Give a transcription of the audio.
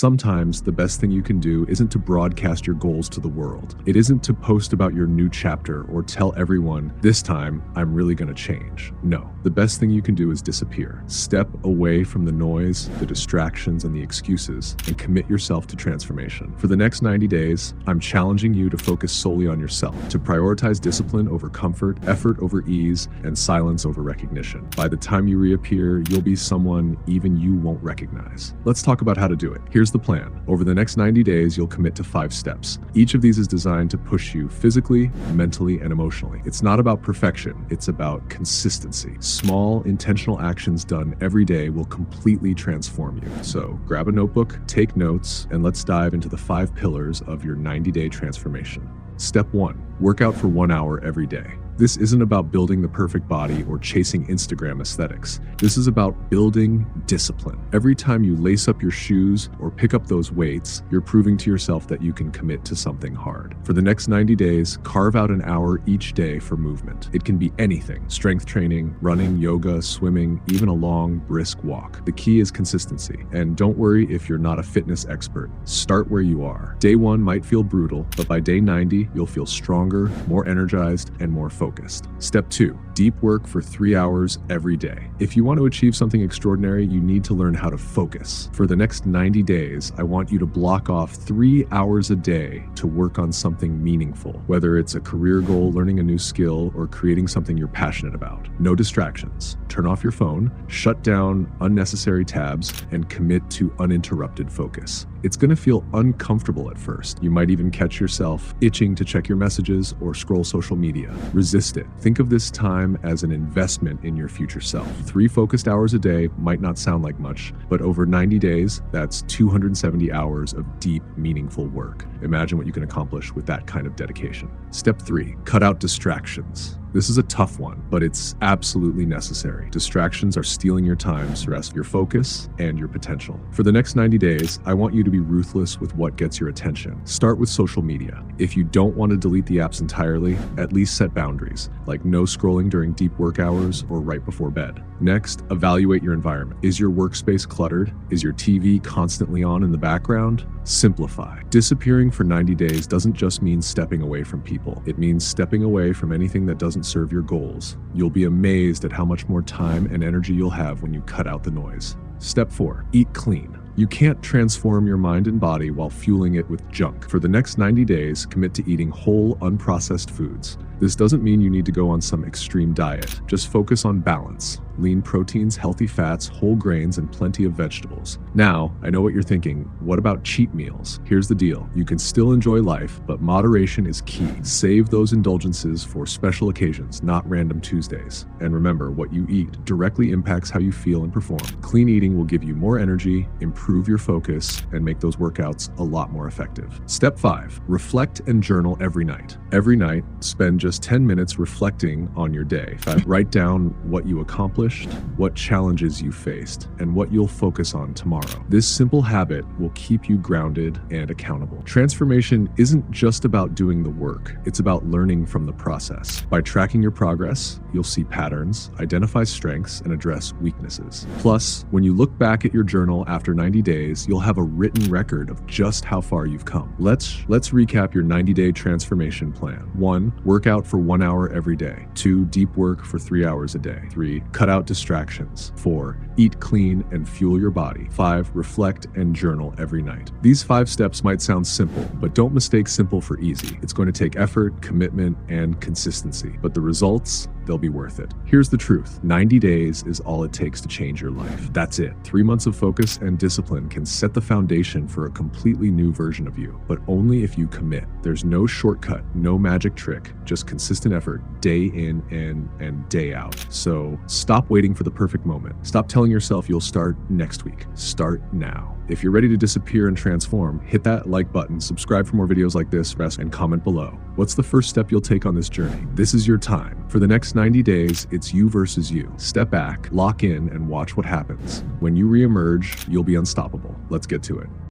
Sometimes the best thing you can do isn't to broadcast your goals to the world. It isn't to post about your new chapter or tell everyone, this time I'm really going to change. No, the best thing you can do is disappear. Step away from the noise, the distractions, and the excuses, and commit yourself to transformation. For the next 90 days, I'm challenging you to focus solely on yourself, to prioritize discipline over comfort, effort over ease, and silence over recognition. By the time you reappear, you'll be someone even you won't recognize. Let's talk about how to do it. Here's the plan. Over the next 90 days, you'll commit to 5 steps. Each of these is designed to push you physically, mentally, and emotionally. It's not about perfection, it's about consistency. Small, intentional actions done every day will completely transform you. So grab a notebook, take notes, and let's dive into the 5 pillars of your 90-day transformation. Step 1, work out for 1 hour every day. This isn't about building the perfect body or chasing Instagram aesthetics. This is about building discipline. Every time you lace up your shoes or pick up those weights, you're proving to yourself that you can commit to something hard. For the next 90 days, carve out an hour each day for movement. It can be anything: strength training, running, yoga, swimming, even a long, brisk walk. The key is consistency. And don't worry if you're not a fitness expert. Start where you are. Day 1 might feel brutal, but by day 90, you'll feel stronger, more energized, and more focused. Step 2, deep work for 3 hours every day. If you want to achieve something extraordinary, you need to learn how to focus. For the next 90 days, I want you to block off 3 hours a day to work on something meaningful, whether it's a career goal, learning a new skill, or creating something you're passionate about. No distractions. Turn off your phone, shut down unnecessary tabs, and commit to uninterrupted focus. It's going to feel uncomfortable at first. You might even catch yourself itching to check your messages or scroll social media. Resist it. Think of this time as an investment in your future self. 3 focused hours a day might not sound like much, but over 90 days, that's 270 hours of deep, meaningful work. Imagine what you can accomplish with that kind of dedication. Step 3, cut out distractions. This is a tough one, but it's absolutely necessary. Distractions are stealing your time, stress, your focus, and your potential. For the next 90 days, I want you to be ruthless with what gets your attention. Start with social media. If you don't want to delete the apps entirely, at least set boundaries, like no scrolling during deep work hours or right before bed. Next, evaluate your environment. Is your workspace cluttered? Is your TV constantly on in the background? Simplify. Disappearing for 90 days doesn't just mean stepping away from people. It means stepping away from anything that doesn't serve your goals. You'll be amazed at how much more time and energy you'll have when you cut out the noise. Step 4, eat clean. You can't transform your mind and body while fueling it with junk. For the next 90 days, commit to eating whole, unprocessed foods. This doesn't mean you need to go on some extreme diet. Just focus on balance. Lean proteins, healthy fats, whole grains, and plenty of vegetables. Now, I know what you're thinking. What about cheat meals? Here's the deal. You can still enjoy life, but moderation is key. Save those indulgences for special occasions, not random Tuesdays. And remember, what you eat directly impacts how you feel and perform. Clean eating will give you more energy, improve your focus, and make those workouts a lot more effective. Step 5, reflect and journal every night. Every night, spend just 10 minutes reflecting on your day. Write down what you accomplished, what challenges you faced, and what you'll focus on tomorrow. This simple habit will keep you grounded and accountable. Transformation isn't just about doing the work, it's about learning from the process. By tracking your progress, you'll see patterns, identify strengths, and address weaknesses. Plus, when you look back at your journal after 90 days, you'll have a written record of just how far you've come. Let's recap your 90-day transformation plan. 1, work out for 1 hour every day. 2, deep work for 3 hours a day. 3, cut out distractions. 4, eat clean and fuel your body. 5, reflect and journal every night. These 5 steps might sound simple, but don't mistake simple for easy. It's going to take effort, commitment, and consistency, but the results, they'll be worth it. Here's the truth. 90 days is all it takes to change your life. That's it. 3 months of focus and discipline can set the foundation for a completely new version of you, but only if you commit. There's no shortcut, no magic trick, just consistent effort day in and day out. So stop waiting for the perfect moment. Stop telling yourself you'll start next week. Start now. If you're ready to disappear and transform, hit that like button, subscribe for more videos like this, and comment below. What's the first step you'll take on this journey? This is your time. For the next 90 days, it's you versus you. Step back, lock in, and watch what happens. When you reemerge, you'll be unstoppable. Let's get to it.